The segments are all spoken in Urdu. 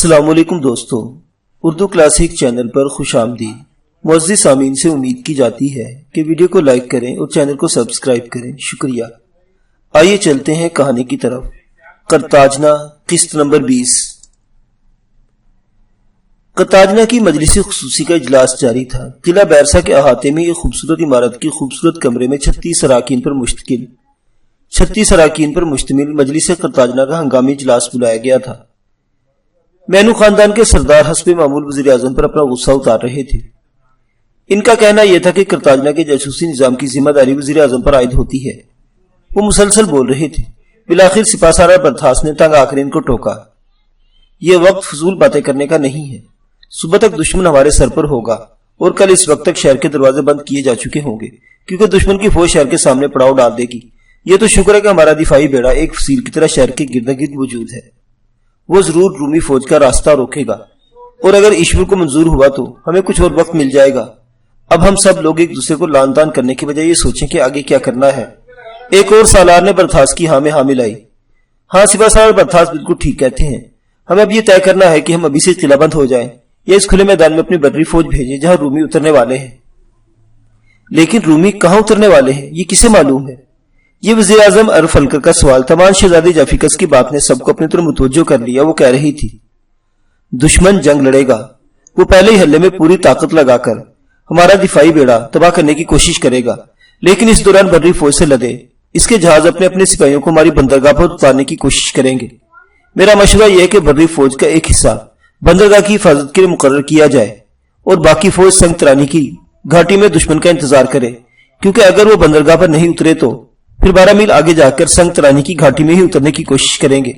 السلام علیکم دوستو، اردو کلاسک چینل پر خوش آمدید۔ معزز سامعین سے امید کی جاتی ہے کہ ویڈیو کو لائک کریں اور چینل کو سبسکرائب کریں، شکریہ۔ آئیے چلتے ہیں کہانی کی طرف۔ قرطاجنہ قسط نمبر 20۔ قرطاجنہ کی مجلس خصوصی کا اجلاس جاری تھا۔ قلعہ بیرسا کے احاطے میں ایک خوبصورت عمارت کی خوبصورت کمرے میں 36 اراکین پر مشتمل مجلس قرطاجنہ کا ہنگامی اجلاس بلایا گیا تھا۔ مینو خاندان کے سردار حسب معمول وزیر اعظم پر اپنا غصہ اتار رہے تھے۔ ان کا کہنا یہ تھا کہ قرطاجنہ کے جاسوسی نظام کی ذمہ داری وزیر اعظم پر عائد ہوتی ہے۔ وہ مسلسل بول رہے تھے۔ بالآخر سپاہ سالار برتھاس نے تنگ آ کر ان کو ٹوکا۔ یہ وقت فضول باتیں کرنے کا نہیں ہے۔ صبح تک دشمن ہمارے سر پر ہوگا اور کل اس وقت تک شہر کے دروازے بند کیے جا چکے ہوں گے، کیونکہ دشمن کی فوج شہر کے سامنے پڑاؤ ڈال دے گی۔ یہ تو شکر ہے کہ ہمارا دفاعی بیڑا ایک فصیل کی طرح شہر کے گرد گرد موجود ہے۔ وہ ضرور رومی فوج کا راستہ روکے گا، اور اگر ایشور کو منظور ہوا تو ہمیں کچھ اور وقت مل جائے گا۔ اب ہم سب لوگ ایک دوسرے کو لان تان کرنے کے بجائے یہ سوچیں کہ آگے کیا کرنا ہے۔ ایک اور سالار نے برتھاس کی ہاں میں ہاں ملائی۔ ہاں، سپاہ سالار برتھاس بالکل ٹھیک کہتے ہیں۔ ہمیں اب یہ طے کرنا ہے کہ ہم ابھی سے قلعہ بند ہو جائیں یا اس کھلے میدان میں اپنی بری فوج بھیجیں جہاں رومی اترنے والے ہیں۔ لیکن رومی کہاں اترنے والے ہیں یہ کسے معلوم ہے؟ یہ وزیر اعظم ارفلکر کا سوال تمام شہزادی جافیکس کی بات نے سب کو اپنی طرف متوجہ کر لیا۔ وہ کہہ رہی تھی، دشمن جنگ لڑے گا۔ وہ پہلے ہی حملے میں پوری طاقت لگا کر ہمارا دفاعی بیڑا تباہ کرنے کی کوشش کرے گا، لیکن اس دوران بری فوج سے لدے اس کے جہاز اپنے اپنے سپاہیوں کو ہماری بندرگاہ پر اتارنے کی کوشش کریں گے۔ میرا مشورہ یہ ہے کہ بری فوج کا ایک حصہ بندرگاہ کی حفاظت کے لیے مقرر کیا جائے اور باقی فوج سنگ ترانی کی گھاٹی میں دشمن کا انتظار کرے، کیونکہ اگر وہ بندرگاہ پر نہیں اترے تو پھر 12 میل آگے جا کر سنگ ترانی کی گھاٹی میں ہی اترنے کی کوشش کریں گے۔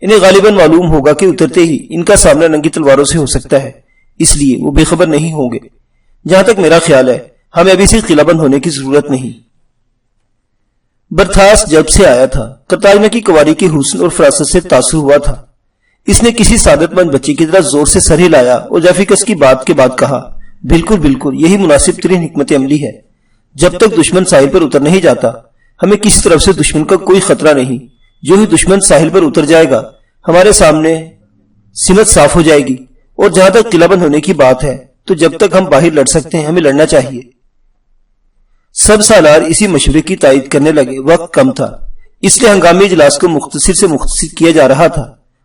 انہیں غالباً معلوم ہوگا کہ اترتے ہی ان کا سامنا ننگی تلواروں سے ہو سکتا ہے، اس لیے وہ بے خبر نہیں ہوں گے۔ جہاں تک میرا خیال ہے ہمیں ابھی سے قلعہ بند ہونے کی ضرورت نہیں۔ برتھاس جب سے آیا تھا قرطاجنہ کی کواری کے حسن اور فراست سے تاثر ہوا تھا۔ اس نے کسی سعادت مند بچے کی طرح زور سے سر ہلایا اور جافیکس کی بات کے بعد کہا، بالکل بالکل یہی مناسب ترین حکمت عملی ہے۔ جب تک دشمن ساحل پر اتر نہیں جاتا ہمیں کسی طرف سے دشمن کا کوئی خطرہ نہیں۔ جو ہی دشمن ساحل پر اتر جائے گا ہمارے سامنے سمت صاف ہو جائے گی، اور جہاں تک قلعہ بند ہونے کی بات ہے تو جب تک ہم باہر لڑ سکتے ہیں ہمیں لڑنا چاہیے۔ سب سالار اسی مشورے کی تائید کرنے لگے۔ وقت کم تھا، اس لیے ہنگامی اجلاس کو مختصر سے مختصر کیا جا رہا تھا،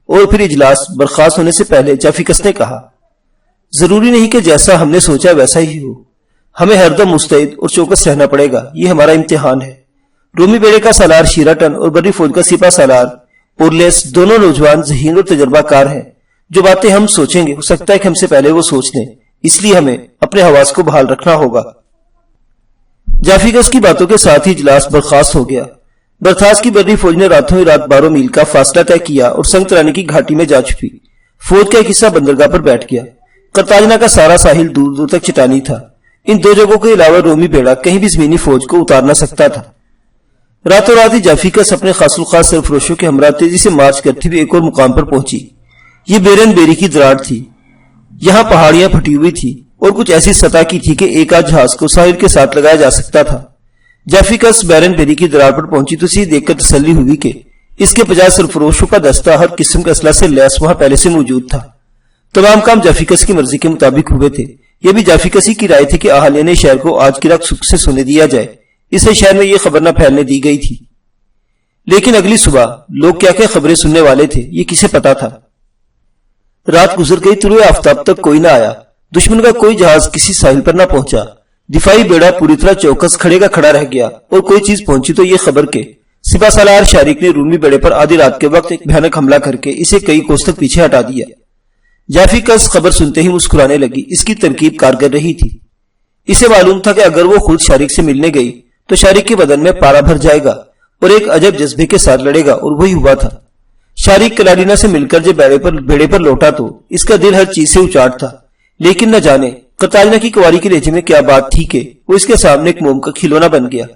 اور پھر اجلاس برخاست ہونے سے پہلے جافیکس نے کہا، ضروری نہیں کہ جیسا ہم نے سوچا ویسا ہی ہو۔ ہمیں ہر دم مستعد اور چوکس رہنا پڑے گا، یہ ہمارا امتحان ہے۔ رومی بیڑے کا سالار شیراٹن اور بری فوج کا سپاہ سالار اورلیس دونوں نوجوان ذہین اور تجربہ کار ہیں۔ جو باتیں ہم سوچیں گے ہو سکتا ہے کہ ہم سے پہلے وہ سوچ لیں، اس لیے ہمیں اپنے حواس کو بحال رکھنا ہوگا۔ جافیکس کی باتوں کے ساتھ ہی اجلاس برخاست ہو گیا۔ برتھاس کی بری فوج نے راتوں ہی رات 12 میل کا فاصلہ طے کیا اور سنگ ترانی کی گھاٹی میں جا چھپی۔ فوج کا ایک حصہ بندرگاہ پر بیٹھ گیا۔ قرطاجنہ کا سارا ساحل دور دور تک چٹانی تھا۔ ان دو جگہوں کے علاوہ رومی بیڑا کہیں بھی زمینی فوج کو اتار نہ سکتا تھا۔ راتوں رات ہی جافیکس اپنے خاص الخاص سرفروشوں کے ہمراہ تیزی سے مارچ کرتی ہوئی ایک اور مقام پر پہنچی۔ یہ بیرن بیری کی دراڑ تھی۔ یہاں پہاڑیاں پھٹی ہوئی تھی اور کچھ ایسی سطح کی تھی کہ ایک آدھ جہاز کو ساحل کے ساتھ لگایا جا سکتا تھا۔ جافیکس بیرن بیری کی دراڑ پر پہنچی تو اسے دیکھ کر تسلی ہوئی کہ اس کے 50 سرفروشوں کا دستہ ہر قسم کے اسلحہ سے لیس وہاں پہلے سے موجود تھا۔ تمام کام جافیکس کی مرضی کے مطابق ہوئے تھے۔ یہ بھی جافیکس ہی کی رائے تھی کہ اہالیہ شہر کو آج کی رات سکھ سے سونے دیا جائے، اسے شہر میں یہ خبر نہ پھیلنے دی گئی تھی۔ لیکن اگلی صبح لوگ کیا کیا خبریں سننے والے تھے یہ کسے پتا تھا۔ رات گزر گئی، طلوع آفتاب تک کوئی نہ آیا۔ دشمن کا کوئی جہاز کسی ساحل پر نہ پہنچا۔ دفاعی بیڑا پوری طرح چوکس کھڑے کا کھڑا رہ گیا، اور کوئی چیز پہنچی تو یہ خبر کہ سپاہ سالار شارک نے رومی بیڑے پر آدھی رات کے وقت ایک بھیانک حملہ کر کے اسے کئی کوس تک پیچھے ہٹا دیا۔ جافیکس خبر سنتے ہی مسکرانے لگی۔ اس کی ترکیب کارگر رہی تھی۔ اسے معلوم تھا کہ اگر وہ خود شارک سے ملنے گئی تو شارک کے بدن میں پارا بھر جائے گا اور ایک عجب جذبے کے ساتھ لڑے گا، اور وہی ہوا تھا۔ شارک کلاڈینا سے مل کر جب بیڑے پر لوٹا تو اس کا دل ہر چیز سے اچاٹ تھا، لیکن نہ جانے قرطاجنہ کی کواری کے لہجے میں کیا بات تھی کہ وہ اس کے سامنے ایک موم کا کھلونا بن گیا۔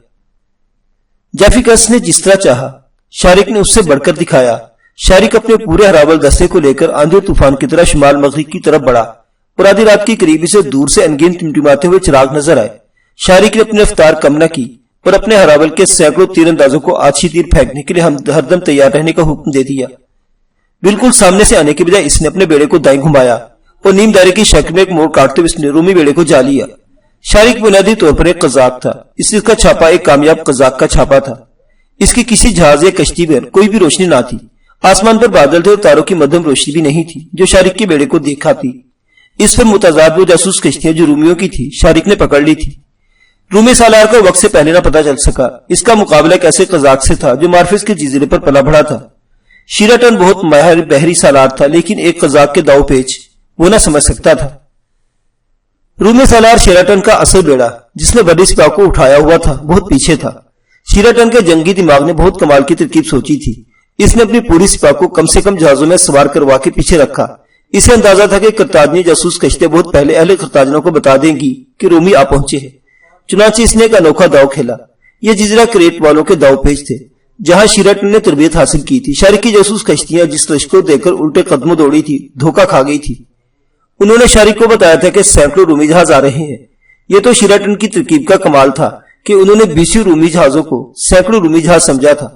جافیکس نے جس طرح چاہا شارک نے اس سے بڑھ کر دکھایا۔ شارک اپنے پورے ہراول دستے کو لے کر آندھی اور طوفان کی طرح شمال مغرب کی طرف بڑھا، اور آدھی رات کے قریب اسے دور سے انگین ٹمٹماتے ہوئے چراغ نظر آئے۔ شارک نے اپنی رفتار کم نہ کی اور اپنے ہراول کے سینکڑوں تیر اندازوں کو آچھی تیر پھینکنے کے لیے ہر دم تیار رہنے کا حکم دے دیا۔ بالکل سامنے سے آنے کے بجائے اس نے اپنے بیڑے کو دائیں گھمایا اور نیم دائرے کی شکل میں ایک موڑ کاٹتے ہوئے اس نے رومی بیڑے کو جا لیا۔ شارک بنیادی طور پر ایک قزاق تھا، اس کا چھاپا ایک کامیاب قزاق کا چھاپا تھا۔ اس کی کسی جہاز یا کشتی پر کوئی بھی روشنی نہ تھی، آسمان پر بادل تھے اور تاروں کی مدھم روشنی بھی نہیں تھی جو شارک کے بیڑے کو دیکھا تھی۔ اس پر متضاد وہ جاسوس کشتیاں جو رومیوں کی تھی شارک نے پکڑ لی تھی۔ رومی سالار کو وقت سے پہلے نہ پتا چل سکا۔ اس کا مقابلہ ایک ایسے قزاق سے تھا جو مارفس کے جزیرے پر پلا بڑھا تھا۔ شیراٹن بہت ماہر بحری سالار تھا، لیکن ایک قزاق کے داؤ پیچ وہ نہ سمجھ سکتا تھا۔ رومی سالار شیراٹن کا اصل بیڑا جس نے بڑی سپاہ کو اٹھایا ہوا تھا بہت پیچھے تھا۔ شیراٹن کے جنگی دماغ نے بہت کمال کی ترکیب سوچی تھی۔ اس نے اپنی پوری سپاہ کو کم سے کم جہازوں میں سوار کروا کے پیچھے رکھا۔ اسے اندازہ تھا کہ قرطاجنی جاسوس کشتیاں بہت پہلے اہل قرطاجنوں کو بتا دیں گی کہ رومی آ پہنچے ہیں۔ چنانچہ اس نے ایک انوکھا داؤ کھیلا۔ یہ جزیرہ کریٹ والوں کے داؤ پیچ تھے جہاں شیراٹن نے تربیت حاصل کی تھی۔ شارک کی جاسوس کشتیاں جس لشکر کو دیکھ کر الٹے قدموں دوڑی تھی دھوکہ کھا گئی تھی۔ انہوں نے شارک کو بتایا تھا کہ سینکڑوں رومی جہاز آ رہے ہیں۔ یہ تو شیراٹن کی ترکیب کا کمال تھا کہ انہوں نے 20 رومی جہازوں کو سینکڑوں رومی جہاز سمجھا تھا۔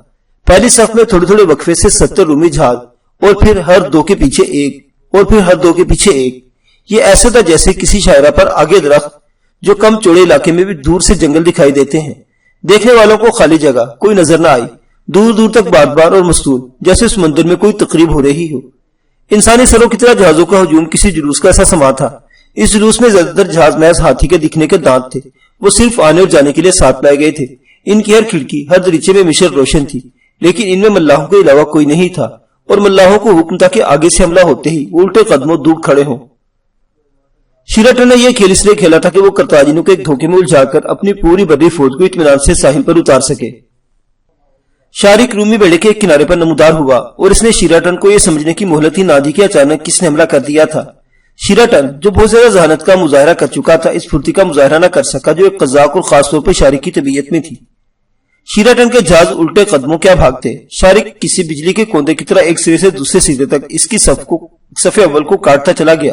پہلی صف میں تھوڑے تھوڑے وقفے سے 70 رومی جہاز اور پھر ہر دو کے پیچھے ایک اور پھر ہر دو کے پیچھے ایک۔ یہ ایسا تھا جیسے کسی شاعرہ پر آگے درخت جو کم چوڑے علاقے میں بھی دور سے جنگل دکھائی دیتے ہیں۔ دیکھنے والوں کو خالی جگہ کوئی نظر نہ آئی، دور دور تک بار بار اور مستور جیسے سمندر میں کوئی تقریب ہو رہی ہو۔ انسانی سروں کی طرح جہازوں کا ہجوم کسی جلوس کا ایسا سما تھا۔ اس جلوس میں زیادہ تر جہاز محض ہاتھی کے دکھنے کے دانت تھے، وہ صرف آنے اور جانے کے لیے ساتھ لائے گئے تھے۔ ان کی ہر کھڑکی ہر دریچے میں مشر روشن تھی، لیکن ان میں ملاحوں کے علاوہ کوئی نہیں تھا، اور ملاحوں کو حکم تھا کہ آگے سے حملہ ہوتے ہی وہ الٹے قدموں دور کھڑے ہوں۔ شیراٹن نے یہ کھیل اس لیے کھیلا تھا کہ وہ قرطاجنیوں کو ایک دھوکے میں الجھا کر اپنی پوری بڑی فوج کو اطمینان سے ساحل پر اتار سکے۔ شارک رومی بیڑے کے ایک کنارے پر نمودار ہوا اور اس نے شیراٹن کو یہ سمجھنے کی مہلت ہی نہ دی کہ اچانک کس نے حملہ کر دیا تھا۔ شیراٹن جو بہت زیادہ ذہانت کا مظاہرہ کر چکا تھا اس پھرتی کا مظاہرہ نہ کر سکا جو ایک قزاق اور خاص طور پر شارک کی طبیعت میں تھی۔ شیراٹن کے جہاز الٹے قدموں کیا بھاگتے، شارک کسی بجلی کے کوندے کی طرح ایک سرے سے دوسرے سرے تک اس کی صف اول کو کاٹتا چلا گیا۔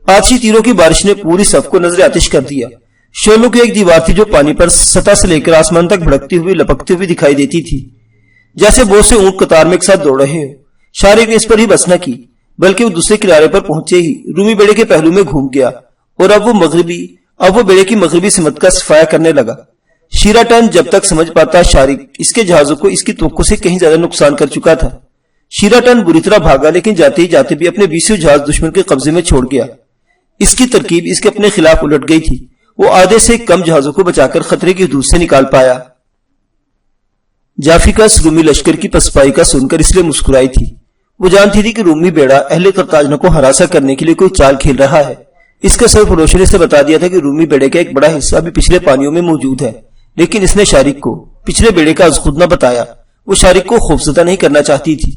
آتشی تیروں کی بارش نے پوری صف کو نظر آتش کر دیا۔ شعلوں کی ایک دیوار تھی جو پانی پر سطح سے لے کر آسمان تک بھڑکتی ہوئی لپکتی ہوئی دکھائی دیتی تھی، جیسے بہت سے اونٹ قطار میں ایک ساتھ دوڑ رہے ہو۔ شارک نے اس پر ہی بس نہ کی، بلکہ وہ دوسرے کنارے پر پہنچے ہی رومی بیڑے کے پہلو میں گھوم گیا اور اب وہ بیڑے کی مغربی سمت کا صفایا کرنے لگا۔ شیراٹن جب تک سمجھ پاتا شارک اس کے جہازوں کو اس کی توقع سے کہیں زیادہ نقصان کر چکا تھا۔ شیراٹن بری طرح بھاگا، لیکن جاتے ہی جاتے بھی اپنے 20 جہاز دشمن کے قبضے میں چھوڑ گیا۔ اس کی ترکیب اس کے اپنے خلاف الٹ گئی تھی۔ وہ آدھے سے کم جہازوں کو بچا کر خطرے کی حدود سے نکال پایا۔ جافیکس رومی لشکر کی پسپائی کا سن کر اس لیے مسکرائی تھی۔ وہ جانتی تھی کہ رومی بیڑا اہل قرطاجنہ کو ہراساں کرنے کے لیے کوئی چال کھیل رہا ہے۔ اس کے سرفروش نے اسے بتا دیا تھا کہ رومی بیڑے کا ایک بڑا حصہ بھی پچھلے پانیوں میں موجود ہے، لیکن اس نے شارک کو پچھلے بیڑے کا از خود نہ بتایا۔ وہ شارک کو خوفزدہ نہیں کرنا چاہتی تھی۔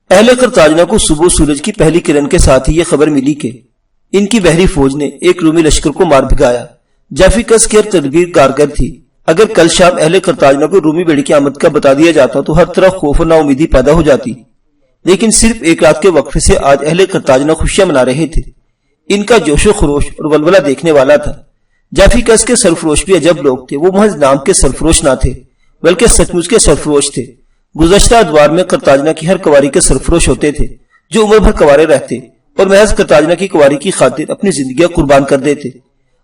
اہل قرطاجنہ کو صبح سورج کی پہلی کرن کے ساتھ ہی یہ خبر ملی کہ ان کی بحری فوج نے ایک رومی لشکر کو مار بھگایا۔ جافیکس کی ہر تدبیر کارگر تھی۔ اگر کل شام اہل قرطاجنہ کو رومی بیڑے کی آمد کا بتا دیا جاتا تو ہر طرف خوف اور نا امیدی پیدا ہو جاتی، لیکن صرف ایک رات کے وقفے سے آج اہل قرطاجنہ خوشیاں منا رہے تھے۔ ان کا جوش و خروش اور ولولہ دیکھنے والا تھا۔ جافیکس کے سرفروش بھی عجب لوگ تھے۔ وہ محض نام کے سرفروش نہ تھے بلکہ سچ مچ کے سرفروش تھے۔ گزشتہ ادوار میں قرطاجنہ کی ہر کواری کے سرفروش ہوتے تھے جو عمر بھر کوارے رہتے اور محض قرطاجنہ کی کواری کی خاطر اپنی زندگیاں قربان کر دیتے۔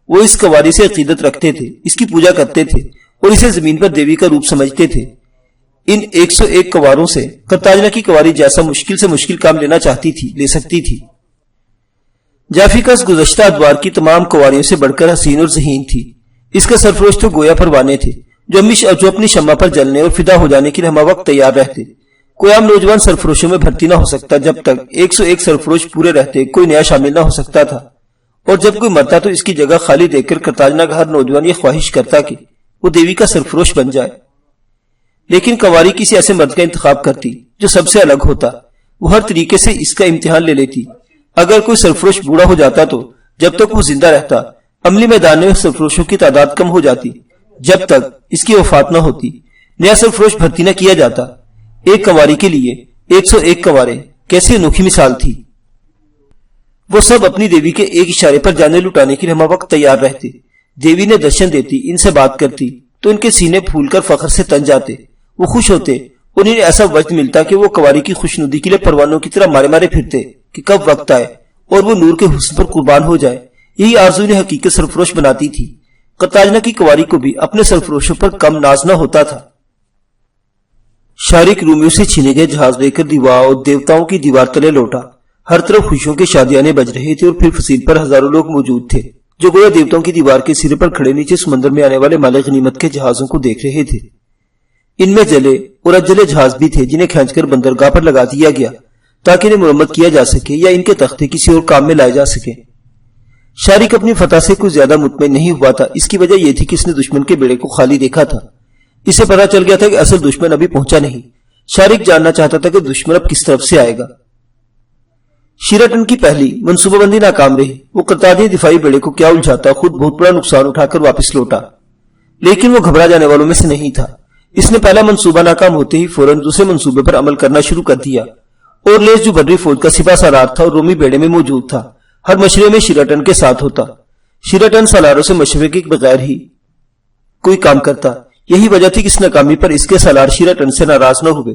وہ اس کواری سے عقیدت رکھتے تھے، اس کی پوجا کرتے تھے اور اسے زمین پر دیوی کا روپ سمجھتے تھے۔ ان 101 کواروں سے قرطاجنہ کی کواری جیسا مشکل سے مشکل کام لینا چاہتی تھی لے سکتی تھی۔ جافیکس گزشتہ ادوار کی تمام کواریوں سے بڑھ کر حسین اور ذہین تھی۔ اس کے سرفروش تو گویا پروانے تھے جو اپنی شمع پر جلنے اور فدا ہو جانے کے لیے ہمہ وقت تیار رہتے۔ کوئی عام نوجوان سرفروشوں میں بھرتی نہ ہو سکتا جب تک 101 سرفروش پورے رہتے، کوئی نیا شامل نہ ہو سکتا تھا، اور جب کوئی مرتا تو اس کی جگہ خالی دیکھ کر قرطاجنہ کا ہر نوجوان یہ خواہش کرتا کہ وہ دیوی کا سرفروش بن جائے۔ لیکن کواری کسی ایسے مرد کا انتخاب کرتی جو سب سے الگ ہوتا۔ وہ ہر طریقے سے اس کا امتحان لے لیتی۔ اگر کوئی سرفروش بوڑھا ہو جاتا تو جب تک وہ زندہ رہتا عملی میدان میں سرفروشوں کی تعداد کم ہو جاتی جب تک اس کی وفات نہ ہوتی۔ نیا سرفروش بھرتی نہ کیا جاتا۔ ایک کواری کے لیے 101 کوارے کیسی انوکھی مثال تھی۔ وہ سب اپنی دیوی کے ایک اشارے پر جانے لٹانے کے لیے ہمہ وقت تیار رہتے۔ دیوی نے درشن دیتی، ان سے بات کرتی تو ان کے سینے پھول کر فخر سے تن جاتے۔ وہ خوش ہوتے انہیں ایسا وقت ملتا کہ وہ کواری کی خوشنودی کے لیے پروانوں کی طرح مارے مارے پھرتے کہ کب وقت آئے اور وہ نور کے حسن پر قربان ہو جائے۔ یہی آرزو انہیں حقیقت سرفروش بناتی تھی۔ قرطاجنہ کی کواری کو بھی اپنے سرفروشوں پر کم ناز نہ ہوتا تھا۔ شارق رومیوں سے چھینے گئے جہاز لے کر دیوا اور دیوتاؤں کی دیوار تلے لوٹا۔ ہر طرف خوشیوں کے شادیانے بج رہے تھے اور پھر فصیل پر ہزاروں لوگ موجود تھے جو گویا دیوتاؤں کی دیوار کے سرے پر کھڑے نیچے سمندر میں آنے والے مال غنیمت کے جہازوں کو دیکھ رہے تھے۔ ان میں جلے اور اجلے جہاز بھی تھے جنہیں کھینچ کر بندرگاہ پر لگا دیا گیا تاکہ انہیں مرمت کیا جا سکے یا ان کے تختے کسی اور کام میں لائے جا سکے۔ شارق اپنی فتح سے کچھ زیادہ مطمئن نہیں ہوا تھا۔ اس کی وجہ یہ تھی کہ اس نے دشمن کے بیڑے کو خالی دیکھا تھا۔ اسے پتا چل گیا تھا کہ اصل دشمن ابھی پہنچا نہیں۔ شارق جاننا چاہتا تھا کہ دشمن اب کس طرف سے آئے گا۔ شیراٹن کی پہلی منصوبہ بندی ناکام رہی۔ وہ قرطاجنی دفاعی بیڑے کو کیا الجھاتا، خود بہت بڑا نقصان اٹھا کر واپس لوٹا، لیکن وہ گھبرا جانے والوں میں سے نہیں تھا۔ اس نے پہلا منصوبہ ناکام ہوتے ہی فوراً دوسرے منصوبے پر عمل کرنا شروع کر دیا۔ اور لیس جو بری فوج کا سپاہ سالار تھا اور رومی بیڑے میں موجود تھا، ہر مشورے میں شیراٹن کے ساتھ ہوتا۔ شیراٹن سالاروں سے مشورے کے بغیر ہی کوئی کام کرتا۔ یہی وجہ تھی کہ اس ناکامی پر اس کے سالار شیراٹن سے ناراض نہ ہوئے۔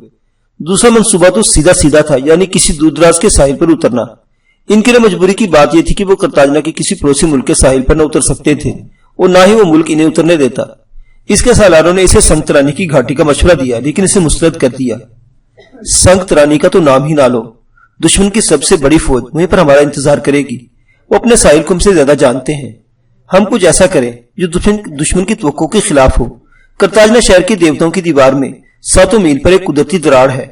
دوسرا منصوبہ تو سیدھا سیدھا تھا، یعنی کسی دور دراز کے ساحل پر اترنا۔ ان کے لیے مجبوری کی بات یہ تھی کہ وہ قرطاجنہ کے کسی پڑوسی ملک کے ساحل پر نہ اتر سکتے تھے اور نہ ہی وہ ملک انہیں اترنے دیتا۔ اس کے سالاروں نے اسے سنگ ترانی کی گھاٹی کا مشورہ دیا، لیکن اسے مسترد کر دیا۔ سنگ ترانی کا تو نام ہی نہ لو۔ دشمن کی سب سے بڑی فوج وہیں پر ہمارا انتظار کرے گی۔ وہ اپنے ساحل کو ہم سے زیادہ جانتے ہیں۔ ہم کچھ ایسا کریں جو دشمن کی توقع کے خلاف ہو۔ قرطاجنہ شہر کے دیوتاؤں کی دیوار میں 7 میل پر ایک قدرتی دراڑ ہے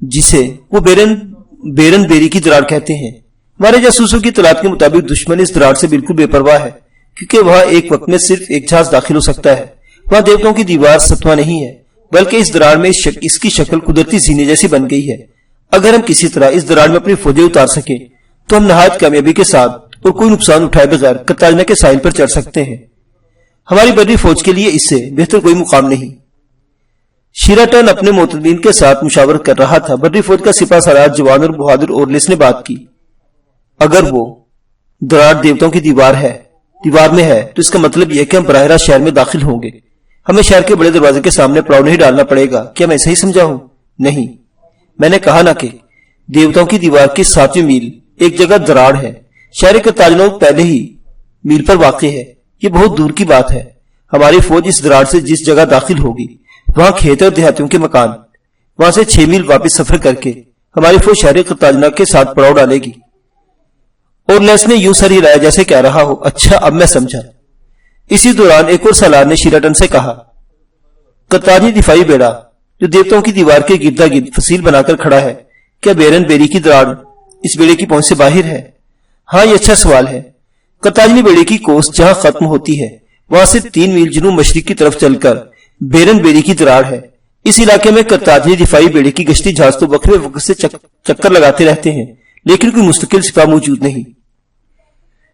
جسے وہ بیرن بیری کی دراڑ کہتے ہیں۔ ہمارے جاسوسوں کی اطلاعات کے مطابق دشمن اس دراڑ سے بالکل بے پرواہ ہے، کیونکہ وہاں ایک وقت میں صرف ایک جہاز داخل ہو سکتا ہے۔ وہاں دیوتاؤں کی دیوار ستواں نہیں ہے، بلکہ اس دراڑ میں اس کی شکل قدرتی زینے جیسی بن گئی ہے۔ اگر ہم کسی طرح اس دراڑ میں اپنی فوجیں اتار سکیں تو ہم نہایت کامیابی کے ساتھ اور کوئی نقصان اٹھائے بغیر قرطاجنہ کے ساحل پر چڑھ سکتے ہیں۔ ہماری بڑی فوج کے لیے اس سے بہتر کوئی مقام نہیں۔ شیراٹن اپنے معتمدین کے ساتھ مشاورت کر رہا تھا۔ بڑی فوج کا سپاہ سالار جوان اور بہادر اورلیس نے بات کی۔ اگر وہ دراڑ دیوتاؤں کی دیوار میں ہے تو اس کا مطلب یہ ہے کہ ہم براہ راست شہر میں داخل ہوں گے۔ ہمیں شہر کے بڑے دروازے کے سامنے پڑاؤ نہیں ڈالنا پڑے گا۔ کیا میں صحیح سمجھا ہوں؟ نہیں، میں نے کہا نا کہ دیوتاؤں کی دیوار کی 7 میل ایک جگہ دراڑ ہے۔ شہر قرطاجنہ پہلے ہی میل پر واقع ہے۔ یہ بہت دور کی بات ہے۔ ہماری فوج اس دراڑ سے جس جگہ داخل ہوگی وہاں کھیت اور دیہاتیوں کے مکان، وہاں سے 6 میل واپس سفر کر کے ہماری فوج شہر قرطاجنہ کے ساتھ پڑاؤ ڈالے گی۔ اور لیس نے یوں سر ہلایا جیسے کہہ رہا ہو، اچھا اب میں سمجھا۔ اسی دوران ایک اور سالار نے شیراٹن سے کہا، قرطاجنی دفاعی بیڑا جو دیوتاؤں کی دیوار کے گردا گرد فصیل بنا کر کھڑا ہے، کیا بیرن بیری کی دراڑ اس بیڑے کی پہنچ سے باہر ہے؟ ہاں، یہ اچھا سوال ہے۔ قرطاجنی بیڑے کی کوس جہاں ختم ہوتی ہے وہاں سے 3 میل جنوب مشرق کی طرف چل کر بیرن بیری کی دراڑ ہے۔ اس علاقے میں قرطاجنی دفاعی بیڑے کی گشتی جہاز تو وقفے وقت سے چکر لگاتے رہتے ہیں، لیکن کوئی مستقل سپاہ موجود نہیں۔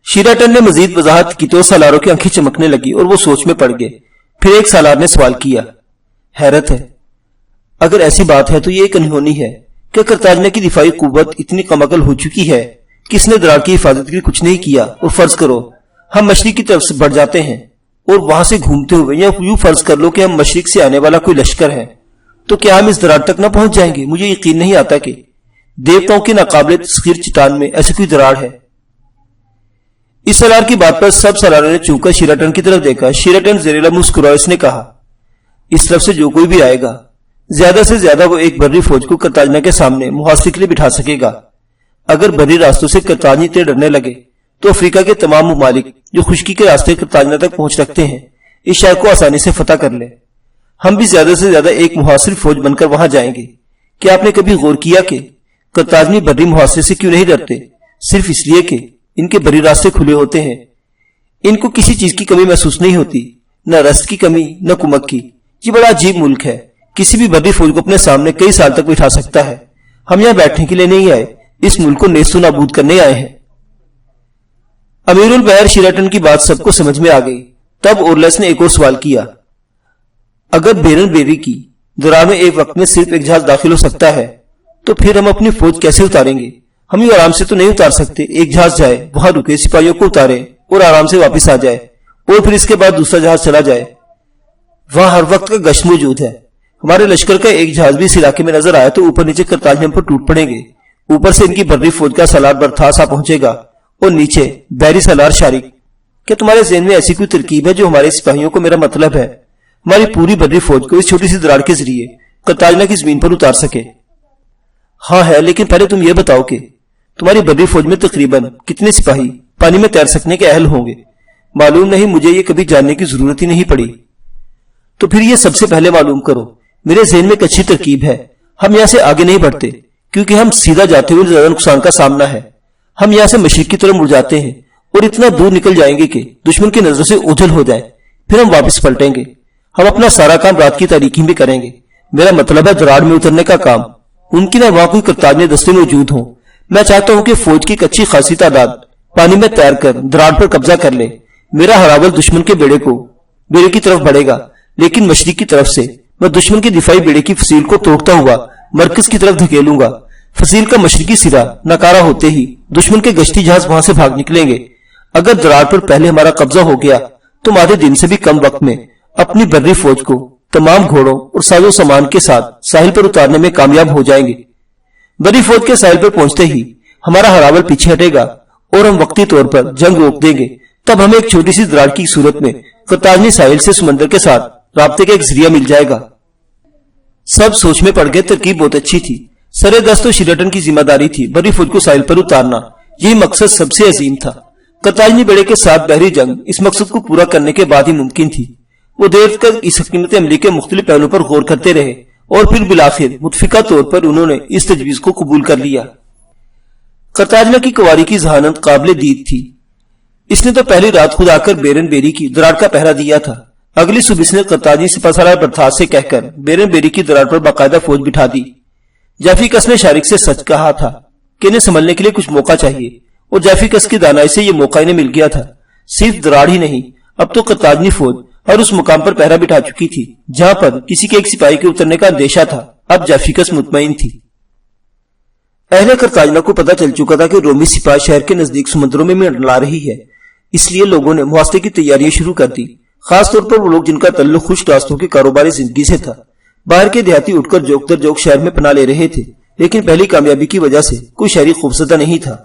شیراٹن نے مزید وضاحت کی تو سالاروں کی آنکھیں چمکنے لگی اور وہ سوچ میں پڑ گئے۔ پھر ایک سالار نے سوال کیا، حیرت ہے، اگر ایسی بات ہے تو یہ ایک انہونی ہے کہ قرطاجنہ کی دفاعی قوت اتنی کم عقل ہو چکی ہے کہ اس نے دراڑ کی حفاظت کے لیے کچھ نہیں کیا۔ اور فرض کرو ہم مشرق کی طرف سے بڑھ جاتے ہیں اور وہاں سے گھومتے ہوئے، یا یوں فرض کر لو کہ ہم مشرق سے آنے والا کوئی لشکر ہے، تو کیا ہم اس دراڑ تک نہ پہنچ جائیں گے؟ مجھے یقین نہیں آتا کہ دیوتاؤں کے ناقابل تسخیر چٹان میں ایسی کوئی دراڑ ہے۔ اس سالار کی بات پر سب سالاروں نے چونک کر شیراٹن کی طرف دیکھا۔ شیراٹن زیر لب مسکرایا، اس نے کہا، اس طرف سے جو کوئی بھی آئے گا زیادہ سے زیادہ وہ ایک بری فوج کو قرطاجنہ کے سامنے محاصرے کے لیے بٹھا سکے گا۔ اگر بری راستوں سے قرطاجنی تے ڈرنے لگے تو افریقہ کے تمام ممالک جو خشکی کے راستے قرطاجنہ تک پہنچ رکھتے ہیں اس شہر کو آسانی سے فتح کر لیں۔ ہم بھی زیادہ سے زیادہ ایک محاصر فوج بن کر وہاں جائیں گے۔ کیا آپ نے کبھی غور کیا کہ قرطاجنی بری محاصرے سے کیوں نہیں ڈرتے؟ صرف اس لیے کہ ان کے بری راستے کھلے ہوتے ہیں۔ ان کو کسی چیز کی کمی محسوس نہیں ہوتی، نہ رزق کی کمی نہ کمک کی۔ یہ بڑا عجیب ملک ہے، کسی بھی بری فوج کو اپنے سامنے کئی سال تک بٹھا سکتا ہے۔ ہم یہاں بیٹھنے کے لیے نہیں آئے، اس ملک کو نیست و نابود کرنے آئے ہیں۔ امیر البحر شیراٹن کی بات سب کو سمجھ میں آ گئی۔ تب اورلیس نے ایک اور سوال کیا، اگر بیرن بیری کی دراڑ میں ایک وقت میں صرف ایک جہاز داخل ہو سکتا ہے تو پھر ہم اپنی فوج کیسے اتاریں گے؟ ہم یوں آرام سے تو نہیں اتار سکتے۔ ایک جہاز جائے، وہاں رکے، سپاہیوں کو اتارے اور آرام سے واپس آ جائے، اور پھر اس کے بعد دوسرا جہاز چلا جائے۔ وہاں ہر وقت کا گشت موجود ہے۔ ہمارے لشکر کا ایک جہاز بھی اس علاقے میں نظر آیا تو اوپر نیچے کرتاج ہم پر ٹوٹ پڑیں گے. اوپر سے ان کی بری فوج کا سالار برتھاس آ پہنچے گا اور نیچے بحری سالار شارک. کیا تمہارے ذہن میں ایسی کوئی ترکیب ہے جو ہمارے سپاہیوں کو، میرا مطلب ہے ہماری پوری بری فوج کو، اس چھوٹی سی دراڑ کے ذریعے کرتاجنا کی زمین پر اتار سکے؟ ہاں ہے، لیکن پہلے تم یہ بتاؤ کہ تمہاری بری فوج میں تقریباً کتنے سپاہی پانی میں تیر سکنے کے اہل ہوں گے؟ معلوم نہیں، مجھے یہ کبھی جاننے کی ضرورت ہی نہیں پڑی. تو پھر یہ سب سے پہلے معلوم کرو. میرے ذہن میں ایک اچھی ترکیب ہے. ہم یہاں سے آگے نہیں بڑھتے کیونکہ ہم سیدھا جاتے ہوئے زیادہ نقصان کا سامنا ہے. ہم یہاں سے مشرق کی طرف مڑ جاتے ہیں اور اتنا دور نکل جائیں گے کہ دشمن کی نظر سے اوجھل ہو جائے. پھر ہم واپس پلٹیں گے. ہم اپنا سارا کام رات کی تاریکی میں کریں گے. میرا مطلب ہے دراڑ میں اترنے کا کام. ممکن ہے وہاں کوئی کرتاجنے دستے موجود ہوں. میں چاہتا ہوں کہ فوج کی ایک اچھی خاصی تعداد پانی میں تیر کر دراڑ پر قبضہ کر لے. میرا ہراول دشمن کے بیڑے کی طرف بڑھے گا، لیکن مشرق کی طرف سے میں دشمن کے دفاعی بیڑے کی فصیل کو توڑتا ہوا مرکز کی طرف دھکیلوں گا. فصیل کا مشرقی سرا ناکارہ ہوتے ہی دشمن کے گشتی جہاز وہاں سے بھاگ نکلیں گے. اگر دراڑ پر پہلے ہمارا قبضہ ہو گیا تو آدھے دن سے بھی کم وقت میں اپنی بری فوج کو تمام گھوڑوں اور ساز و سامان کے ساتھ ساحل پر اتارنے میں کامیاب ہو جائیں گے. بری فوج کے ساحل پر پہنچتے ہی ہمارا ہراول پیچھے ہٹے گا اور ہم وقتی طور پر جنگ روک دیں گے. تب ہمیں ایک چھوٹی سی دراڑ کی صورت میں کرتاجنی ساحل سے سمندر کے ساتھ رابطے کا ایک ذریعہ مل جائے گا. سب سوچ میں پڑ گئے. ترکیب بہت اچھی تھی. سر دست و شیراٹن کی ذمہ داری تھی بری فوج کو ساحل پر اتارنا. یہی مقصد سب سے عظیم تھا. کرتاجنی بیڑے کے ساتھ بحری جنگ اس مقصد کو پورا کرنے کے بعد ہی ممکن تھی. وہ دیر تک اس حکمت عملی کے مختلف پہلوؤں پر غور کرتے رہے اور پھر بالآخر متفقہ طور پر انہوں نے اس تجویز کو قبول کر لیا. کرتاجنا کی کواری کی ذہانت قابل دید تھی. اس نے تو پہلی رات خود آ کر بیرن بیری کی دراڑ کا پہرا دیا تھا. اگلی صبح اس نے کرتاجنی سپہ سالار برتھاس سے کہہ کر بیرن بیری کی دراڑ پر باقاعدہ فوج بٹھا دی. جیفیکس نے شارک سے سچ کہا تھا کہ انہیں سنبھلنے کے لیے کچھ موقع چاہیے، اور جیفیکس کی دانائی سے یہ موقع انہیں مل گیا تھا. صرف دراڑ ہی نہیں، اب تو کرتاجنی فوج اور اس مقام پر پہرا بٹھا چکی تھی جہاں پر کسی کے ایک سپاہی کے اترنے کا اندیشہ تھا. اب جیفیکس مطمئن تھی. اہل کرتاجنا کو پتہ چل چکا تھا کہ رومی سپاہ شہر کے نزدیک سمندروں میں منڈلا رہی ہے. اس لیے لوگوں نے محاصرے کی تیاریاں شروع کر دی، خاص طور پر وہ لوگ جن کا تعلق خشک راستوں کی کاروباری زندگی سے تھا. باہر کے دیہاتی اٹھ کر جوک در جوک شہر میں پناہ لے رہے تھے، لیکن پہلی کامیابی کی وجہ سے کوئی شہری خوفزدہ نہیں تھا.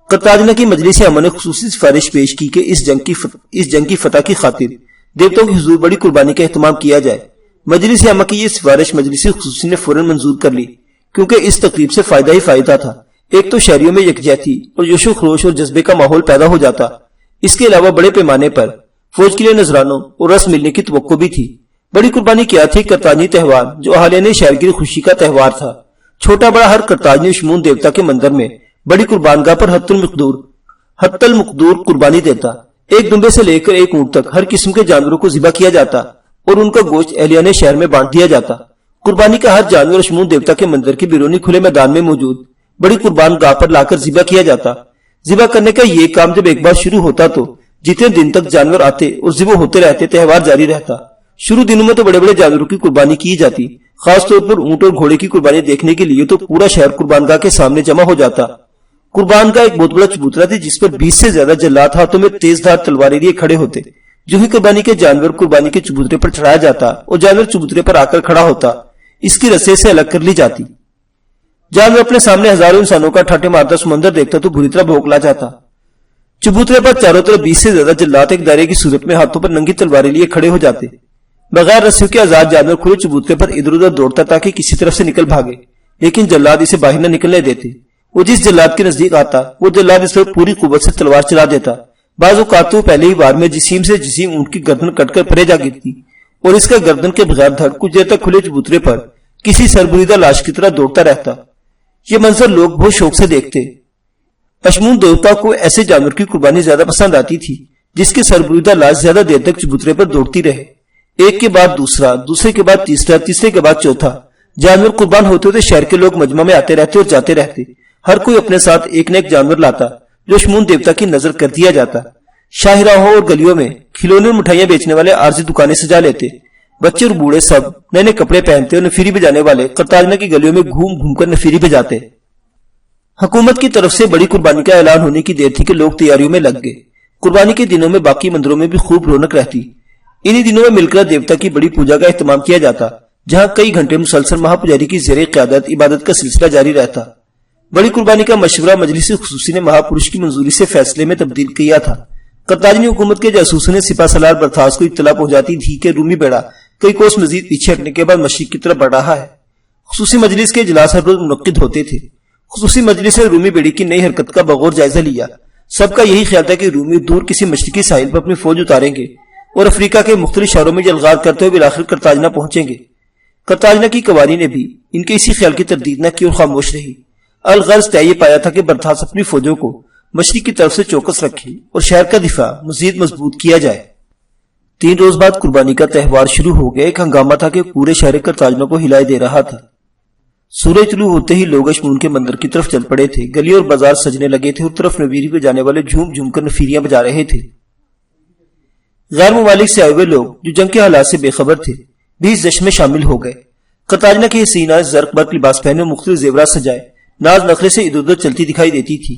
کرتاجنا کی مجلس امن نے خصوصی سفارش پیش کی کہ اس جنگ کی فتح کی خاطر دیوتوں کی حضور بڑی قربانی کا اہتمام کیا جائے. مجلس امن کی یہ سفارش مجلس خصوصی نے فوراً منظور کر لی، کیونکہ اس تقریب سے فائدہ ہی فائدہ تھا. ایک تو شہریوں میں یکجہتی اور جوش و خروش اور جذبے کا ماحول پیدا ہو جاتا. اس کے علاوہ بڑے پیمانے پر فوج کے لیے نذرانوں اور رس ملنے کی توقع بھی تھی. بڑی قربانی کیا تھی کرتاجنی تہوار، جو اہالیہ شہر کی خوشی کا تہوار تھا. چھوٹا بڑا ہر کرتاجنی شمون دیوتا کے مندر میں بڑی قربانگاہ پر حت المقدور قربانی دیتا. ایک دمبے سے لے کر ایک اونٹ تک ہر قسم کے جانوروں کو ذبح کیا جاتا اور ان کا گوشت اہلیہ شہر میں بانٹ دیا جاتا. قربانی کا ہر جانور شمون دیوتا کے مندر کے بیرونی کھلے میدان میں موجود بڑی قربان گاہ پر لا کر ذبح کیا جاتا. ذبح کرنے کا یہ کام جب ایک بار شروع ہوتا تو جتنے دن تک جانور آتے اور ذبح ہوتے رہتے تہوار جاری رہتا. شروع دنوں میں تو بڑے بڑے جانوروں کی قربانی کی جاتی، خاص طور پر اونٹ اور گھوڑے کی قربانی دیکھنے کے لیے تو پورا شہر قربان گاہ کے سامنے جمع ہو جاتا. قربان گاہ ایک بہت بڑا چبوترا تھی جس پر 20 سے زیادہ جلات ہاتھوں میں تیز دھار تلواریں لیے کھڑے ہوتے. جو ہی قربانی کے جانور قربانی کے چبوترے پر چڑھایا جاتا اور جانور چبوترے پر آ کر کھڑا ہوتا، اس کی رسے سے الگ کر لی جاتی. جانور اپنے سامنے ہزاروں انسانوں کا ٹھاٹے مارتا سمندر دیکھتا تو بری طرح بھوکلا جاتا. چبوترے پر چاروں طرف 20 سے زیادہ جلات ایک دائرے کی صورت میں ہاتھوں پر ننگی تلواریں لیے کھڑے ہو جاتے. بغیر رسیوں کے آزاد جانور کھلے چبوترے پر ادھر ادھر دوڑتا تاکہ کسی طرف سے نکل بھاگے، لیکن جلاد اسے باہر نہ نکلنے دیتے. وہ جس جلاد کے نزدیک آتا وہ جلاد اس پر پوری قوت سے تلوار چلا دیتا. بعض اوقات تو پہلے ہی وار میں جسیم سے جسیم اونٹ کی گردن کٹ کر پرے جا گرتی اور اس کا گردن کے بغیر دھڑ کچھ دیر تک کھلے چبوترے پر کسی سربریدہ لاش کی طرح دوڑتا رہتا. یہ منظر لوگ بہت شوق سے دیکھتے. اشمون دیوتا کو ایسے جانور کی قربانی زیادہ پسند آتی تھی جس کی سربریدہ لاش زیادہ دیر تک چبوترے پر دوڑتی رہے. ایک کے بعد دوسرا، دوسرے کے بعد تیسرا، تیسرے کے بعد چوتھا جانور قربان ہوتے ہوتے شہر کے لوگ مجمع میں آتے رہتے اور جاتے رہتے. ہر کوئی اپنے ساتھ ایک نہ ایک جانور لاتا جو اشمون دیوتا کی نظر کر دیا جاتا. شاہراہوں اور گلیوں میں کھلونے اور مٹھائیاں بیچنے والے عارضی دکانیں سجا لیتے. بچے اور بوڑھے سب نئے نئے کپڑے پہنتے اور نفیری بجانے والے کرتاجنا کی گلیوں میں گھوم گھوم کر نفیری بجاتے. حکومت کی طرف سے بڑی قربانی کا اعلان ہونے کی دیر تھی کہ لوگ تیاریوں میں لگ گئے. قربانی کے دنوں میں باقی مندروں میں بھی خوب رونق رہتی. انہی دنوں میں ملکرت دیوتا کی بڑی پوجا کا اہتمام کیا جاتا، جہاں کئی گھنٹے مسلسل مہاپجاری کی زیر قیادت عبادت کا سلسلہ جاری رہتا۔ بڑی قربانی کا مشورہ مجلس خصوصی نے مہاپرش کی منظوری سے فیصلے میں تبدیل کیا تھا۔ قرطاجنی حکومت کے جاسوسوں نے سپہ سالار برتھاس کو اطلاع پہنچاتی تھی کہ رومی بیڑا کئی کوس مزید پیچھے ہٹنے کے بعد مشرق کی طرف بڑھ رہا ہے۔ خصوصی مجلس کے اجلاس ہر روز منعقد ہوتے تھے۔ خصوصی مجلس نے رومی بیڑی کی نئی حرکت کا بغور جائزہ لیا۔ سب کا یہی خیال تھا کہ رومی دور کسی مشرقی ساحل پر اپنی فوج اتاریں گے اور افریقہ کے مختلف شہروں میں جلغار کرتے ہوئے بالآخر قرطاجنہ پہنچیں گے۔ قرطاجنہ کی قواری نے بھی ان کے اسی خیال کی تردید نہ کی اور خاموش رہی۔ الغرض طے یہ پایا تھا کہ برتھاس اپنی فوجوں کو مشرق کی طرف سے چوکس رکھے اور شہر کا دفاع مزید مضبوط کیا جائے۔ 3 روز بعد قربانی کا تہوار شروع ہو گیا۔ ایک ہنگامہ تھا کہ پورے شہر قرطاجنہ کو ہلائے دے رہا تھا۔ سورج طلوع ہوتے ہی لوگ اشمون کے مندر کی طرف چل پڑے تھے۔ گلی اور بازار سجنے لگے تھے اور طرف نویری پہ جانے والے جھوم جھوم کر نفیریاں بجا رہے تھے۔ غیر ممالک سے آئے ہوئے لوگ جو جنگ کے حالات سے بے خبر تھے بھی اس جشن میں شامل ہو گئے۔ قرطاجنہ کی حسینہ زرق برق لباس پہنے مختلف زیورات سجائے ناز نخرے سے ادھر ادھر چلتی دکھائی دیتی تھی۔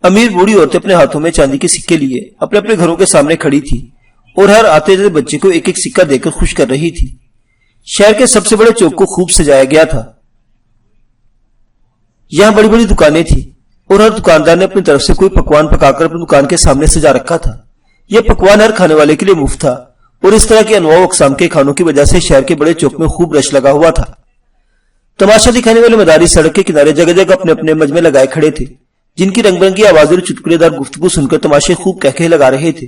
امیر بوڑھی عورتیں اپنے ہاتھوں میں چاندی کے سکے لیے اپنے اپنے گھروں کے سامنے کھڑی تھی اور ہر آتے جاتے بچے کو ایک ایک سکہ دے کر خوش کر رہی تھی۔ شہر کے سب سے بڑے چوک کو خوب سجایا گیا تھا۔ یہاں بڑی بڑی دکانیں تھیں اور ہر دکاندار نے اپنی طرف سے کوئی پکوان پکا کر اپنی دکان کے سامنے سجا رکھا تھا۔ یہ پکوان ہر کھانے والے کے لیے مفت تھا اور اس طرح کے انواع و اقسام کے کھانوں کی وجہ سے شہر کے بڑے چوک میں خوب رش لگا ہوا تھا۔ تماشا دکھانے والے مداری سڑک کے کنارے جگہ جگہ اپنے اپنے مجمع لگائے کھڑے تھے، جن کی رنگ برنگی آوازیں اور چٹکلے دار گفتگو سن کر تماشے خوب کہکہے لگا رہے تھے۔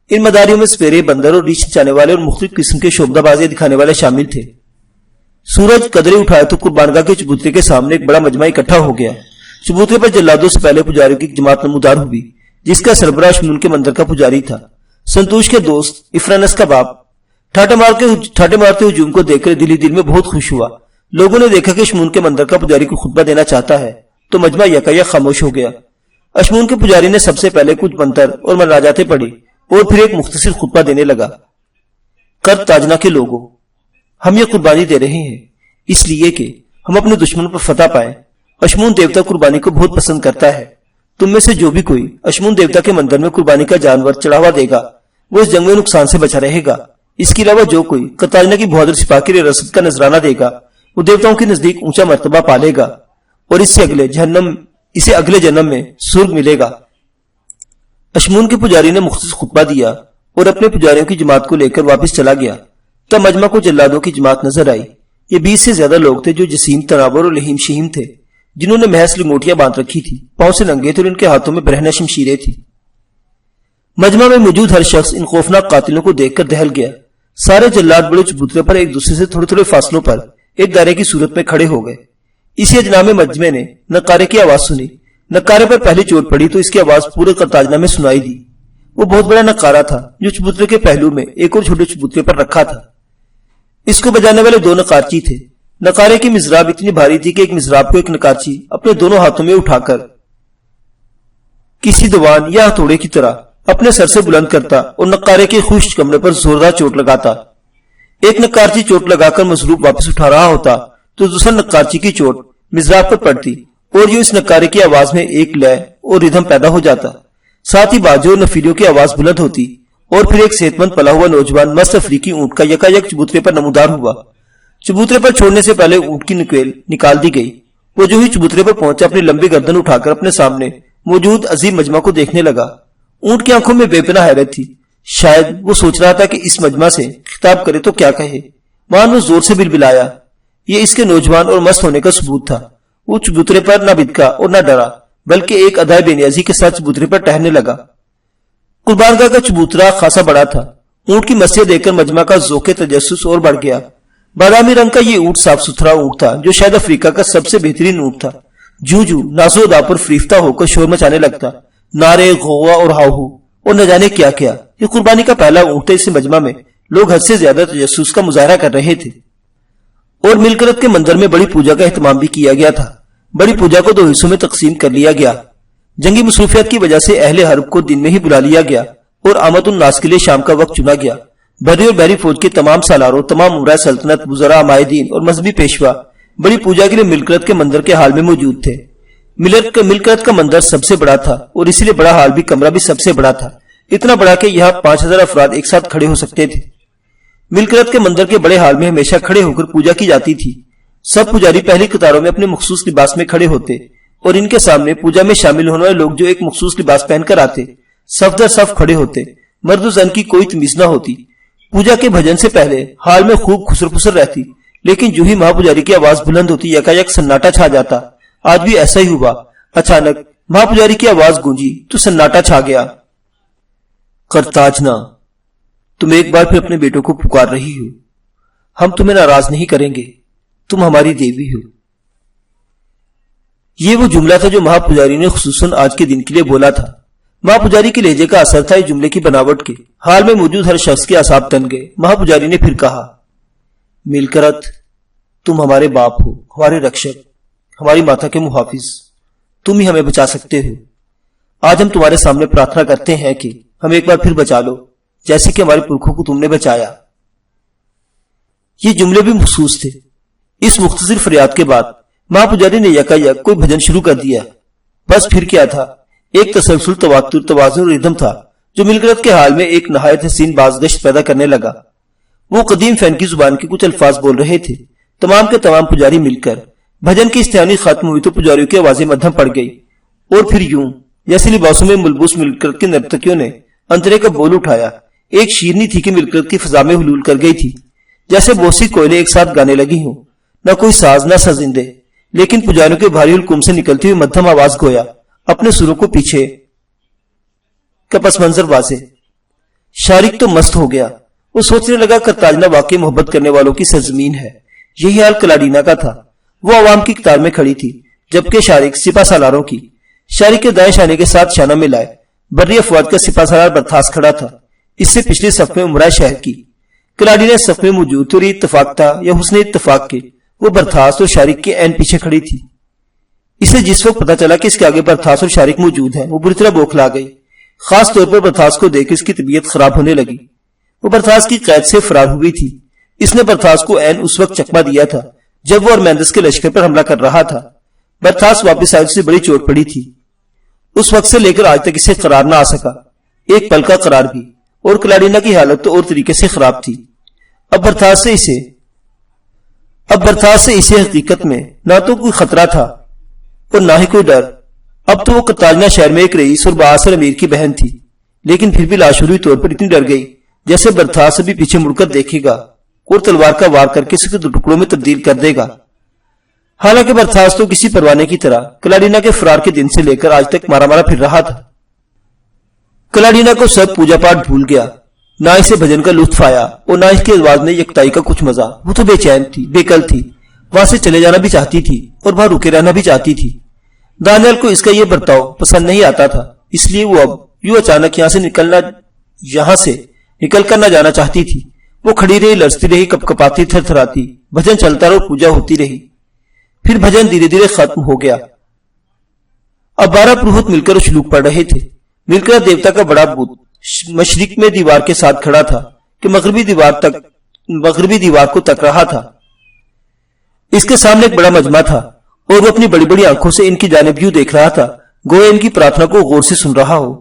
ان مداریوں میں سپیرے، بندر اور ریچھ نچانے والے اور مختلف قسم کے شوبدہ بازیاں دکھانے والے شامل تھے۔ سورج قدرے اٹھائے تو قربانگاہ کے چبوترے کے سامنے ایک بڑا مجمع اکٹھا ہو گیا۔ چبوترے پر جلادوں سے پہلے پجاریوں کی جماعت نمودار ہوئی، جس کا سربراہ اشمون کے مندر کا پجاری تھا، سنتوش کے دوست افرانس کا باپ۔ ٹھاٹے مارتے ہجوم کو دیکھ کر دل ہی دل میں بہت خوش ہوا۔ لوگوں نے دیکھا کہ اشمون کے مندر کا پجاری کو خطبہ دینا چاہتا ہے تو مجمع یکایک خاموش ہو گیا۔ اشمون کے پجاری نے سب سے پہلے کچھ منتر اور مناجاتیں پڑھی اور پھر ایک مختصر خطبہ دینے لگا۔ قرطاجنہ کے لوگوں، ہم یہ قربانی دے رہے ہیں اس لیے کہ ہم اپنے دشمنوں پر فتح پائیں۔ اشمون دیوتا قربانی کو بہت پسند کرتا ہے۔ تم میں سے جو بھی کوئی اشمون دیوتا کے مندر میں قربانی کا جانور چڑھاوا دے گا وہ اس جنگ میں نقصان سے بچا رہے گا۔ اس کے علاوہ جو کوئی قرطاجنہ کی بہادر سپاہ کی رسد کا نذرانہ دے گا وہ دیوتاؤں کے نزدیک اونچا مرتبہ پالے گا اور اسے اگلے جنم میں سرگ ملے گا۔ اشمون کے پجاری نے مختصر خطبہ دیا اور اپنے پجاریوں کی جماعت کو لے کر واپس چلا گیا۔ تب مجمع کو جلادوں کی جماعت نظر آئی۔ یہ 20 سے زیادہ لوگ تھے جو جسیم، تناور اور لہیم شہیم تھے، جنہوں نے محض لنگوٹیاں باندھ رکھی تھی، پاؤں سے ننگے تھے اور ان کے ہاتھوں میں برہنہ شمشیریں تھی۔ مجمع میں موجود ہر شخص ان خوفناک قاتلوں کو دیکھ کر دہل گیا۔ سارے جلاد بڑے چبوترے پر ایک دوسرے سے تھوڑے تھوڑے فاصلوں پر ایک دائرے کی صورت میں کھڑے ہو گئے۔ اسی اجنا میں مجمع نے نقارے کی آواز سنی۔ نقارے پر پہلی چوٹ پڑی تو اس کی آواز پورے قرطاجنہ میں سنائی دی۔ وہ بہت بڑا نقارہ تھا جو چبوترے کے پہلو میں ایک اور چھوٹے چبوترے پر رکھا تھا۔ اس کو بجانے والے 2 نقارچی تھے۔ نقارے کی مزراب اتنی بھاری تھی کہ ایک مزراب کو ایک نقارچی اپنے دونوں ہاتھوں میں اٹھا کر کسی دوان یا ہتھوڑے کی طرح اپنے سر سے بلند کرتا اور نقارے کے خشک کمرے پر زوردار چوٹ لگاتا۔ ایک نقارچی چوٹ لگا کر مضروب واپس اٹھا رہا ہوتا تو دوسرا نقارچی کی چوٹ مزراب پر پڑتی اور جو اس نقارے کی آواز میں ایک لے اور ردھم پیدا ہو جاتا۔ ساتھ ہی باجوں اور نفیلیوں کی آواز بلند ہوتی اور پھر ایک صحت مند پلا ہوا نوجوان مست افریقی اونٹ کا یکایک چبوترے پر نمودار ہوا۔ چبوترے پر چھوڑنے سے پہلے اونٹ کی نکیل نکال دی گئی۔ وہ جو ہی چبوترے پر پہنچا اپنی لمبی گردن اٹھا کر اپنے سامنے موجود عظیم مجمع کو دیکھنے لگا۔ اونٹ کی آنکھوں میں بے پناہ حیرت تھی۔ شاید وہ سوچ رہا تھا کہ اس مجمع سے خطاب کرے تو کیا کہے۔ وہاں وہ زور سے بلبلایا۔ یہ اس کے نوجوان اور مست ہونے کا ثبوت تھا۔ وہ چبوترے پر نہ بدکا اور نہ ڈرا بلکہ ایک ادائے بے نیازی کے ساتھ چبوترے پر ٹہلنے لگا۔ قربانگاہ کا چبوترا خاصا بڑا تھا۔ اونٹ کی مسیح دیکھ کر مجمع کا ذوق تجسس اور بڑھ گیا۔ بادامی رنگ کا یہ اونٹ صاف ستھرا اونٹ تھا جو شاید افریقہ کا سب سے بہترین اونٹ تھا۔ جو نازو ادا پر فریفتہ ہو کر شور مچانے لگتا، نعرے، غوغا اور ہاہو اور نہ جانے کیا کیا۔ یہ قربانی کا پہلا اونٹ تھا۔ اس مجمع میں لوگ حد سے زیادہ تجسس کا مظاہرہ کر رہے تھے اور ملکرت کے مندر میں بڑی پوجا کا اہتمام بھی کیا گیا تھا۔ بڑی پوجا کو 2 حصوں میں تقسیم کر لیا گیا۔ جنگی مصروفیات کی وجہ سے اہل حرب کو دن میں ہی بلا لیا گیا اور آمد الناس کے لیے شام کا وقت چنا گیا۔ بری اور بحری فوج کے تمام سالاروں، تمام امراء سلطنت، وزراء، عمائدین اور مذہبی پیشوا بڑی پوجا کے لیے ملکرت کے مندر کے حال میں موجود تھے۔ ملکرت کا مندر سب سے بڑا تھا اور اسی لیے بڑا حال بھی، کمرہ بھی سب سے بڑا تھا، اتنا بڑا کہ یہاں 5000 افراد ایک ساتھ کھڑے ہو سکتے تھے۔ ملکرت کے مندر کے بڑے ہال میں ہمیشہ کھڑے ہو کر پوجا کی جاتی تھی۔ سب پجاری پہلی قطاروں میں اپنے مخصوص لباس میں کھڑے ہوتے اور ان کے سامنے پوجا میں شامل ہونے والے لوگ جو ایک مخصوص لباس پہن کر آتے صف در صف کھڑے ہوتے۔ مرد و زن کی کوئی تمیز نہ ہوتی۔ پوجا کے بھجن سے پہلے ہال میں خوب خسر پسر رہتی، لیکن جو ہی مہا پجاری کی آواز بلند ہوتی یکایک سناٹا چھا جاتا۔ آج بھی ایسا ہی ہوا۔ اچانک مہا پجاری کی آواز گونجی تو سناٹا چھا گیا۔ کرتاجنا، تم ایک بار پھر اپنے بیٹوں کو پکار رہی ہو۔ ہم تمہیں ناراض نہیں کریں گے، تم ہماری دیوی ہو۔ یہ وہ جملہ تھا جو مہا پجاری نے خصوصاً آج کے دن کے لیے بولا تھا۔ مہا پجاری کے لہجے کا اثر تھا اس جملے کی بناوٹ کے۔ حال میں موجود ہر شخص کے اعصاب تن گئے۔ مہا پجاری نے پھر کہا، ملکرت، تم ہمارے باپ ہو، ہمارے رکشک، ہماری ماتا کے محافظ، تم ہی ہمیں بچا سکتے ہو۔ آج ہم تمہارے سامنے پرارتھنا کرتے ہیں کہ ہم ایک بار پھر بچا لو، جیسے کہ ہمارے پرکھوں کو تم نے بچایا۔ یہ جملے بھی مخصوص تھے۔ اس مختصر فریاد کے بعد مہا پجاری نے یکایک کوئی بھجن شروع کر دیا۔ بس پھر کیا تھا، ایک تسلسل، تواتر، توازن اور ردھم تھا جو ملکرت کے حال میں ایک نہایت حسین بازگشت پیدا کرنے لگا۔ وہ قدیم فین کی زبان کے کچھ الفاظ بول رہے تھے۔ تمام کے تمام پجاری مل کر بھجن کی استعانی ختم ہوئی تو پجاریوں کی آوازیں مدھم پڑ گئی، اور پھر یوں جیسے لباسوں میں ملبوس ملکرت کے نرتکیوں نے انترے کا بول اٹھایا۔ ایک شیرنی تھی کہ ملکرت کی فضا میں حلول کر گئی تھی، جیسے بہت سی کوئلے ایک ساتھ گانے لگی ہوں، نہ کوئی ساز نہ سازندے، لیکن پجاریوں کے بھاری حلقوم سے نکلتی ہوئی مدھم آواز گویا اپنے سروں کو پیچھے کا پس منظر واضح۔ شارک تو مست ہو گیا۔ وہ سوچنے لگا کرتاجنا واقعی محبت کرنے والوں کی سرزمین ہے۔ یہی حال کلاڈینا کا تھا۔ وہ عوام کی قطار میں کھڑی تھی، جبکہ شارک سپہ سالاروں کی۔ شارک کے دائیں شانے کے ساتھ شانہ ملائے بری افواج کا سپہ سالار برتھاس کھڑا تھا، اس سے پچھلی صف میں عمرہ شہر کی۔ کلاڈینا صف میں موجود تھی اور یہ اتفاق تھا یا حسن اتفاق کے وہ برتھاس اور شارک کے عین پیچھے کھڑی تھی۔ اسے جس وقت پتا چلا کہ اس کے آگے برتھاس اور شارک موجود ہیں، وہ بری طرح بوکھلا گئی۔ خاص طور پر برتھاس کو دیکھ اس کی طبیعت خراب ہونے لگی۔ وہ برتھاس کی قید سے فرار ہوئی تھی۔ اس نے برتھاس کو عین اس وقت چکما دیا تھا جب وہ ارمیندس کے لشکر پر حملہ کر رہا تھا۔ برتھاس واپس آئے سے بڑی چوٹ پڑی تھی۔ اس وقت سے لے کر آج تک اسے قرار نہ آ سکا، ایک پل کا قرار بھی، اور کلاڈینا کی حالت تو اور طریقے سے خراب تھی۔ اب برتھاس سے اسے حقیقت میں نہ تو کوئی خطرہ تھا اور نہ ہی کوئی ڈر۔ اب تو وہ کرتاجنا شہر میں ایک رئیس اور بااثر امیر کی بہن تھی، لیکن پھر بھی لاشعوری طور پر اتنی ڈر گئی جیسے برتھاس ابھی پیچھے مڑ کر دیکھے گا اور تلوار کا وار کر کے اسے دو ٹکڑوں میں تبدیل کر دے گا۔ حالانکہ برتھاس تو کسی پروانے کی طرح کلاڈینا کے فرار کے دن سے لے کر آج تک مارا مارا پھر رہا تھا۔ کلاڈینا کو سب پوجا پاٹ بھول گیا، نہ اسے بھجن کا لطف آیا اور نہ اس کے آواز میں یکتائی کا کچھ مزہ۔ وہ تو بے چین تھی، بے کل تھی، وہاں سے چلے جانا بھی چاہتی تھی اور وہاں رکے رہنا بھی چاہتی تھی۔ دانیال کو اس کا یہ برتاؤ پسند نہیں آتا تھا، اس لیے وہ اب یوں اچانک یہاں سے نکل کر نہ جانا چاہتی تھی۔ وہ کھڑی رہی، لرزتی رہی، کپ کپاتی، تھر تھراتی۔ بھجن چلتا رہا، پوجا ہوتی رہی۔ پھر بھجن دھیرے دھیرے ختم ہو گیا۔ اب 12 پروہت مل کر اشلوک پڑھ رہے تھے۔ ملکرت دیوتا کا بڑا بت مشرق میں دیوار کے ساتھ کھڑا تھا کہ مغربی دیوار کو تک رہا تھا۔ اس کے سامنے ایک بڑا مجمع تھا اور وہ اپنی بڑی بڑی آنکھوں سے ان کی جانب یوں دیکھ رہا تھا گویا ان کی پرارتھنا کو غور سے سن رہا ہو۔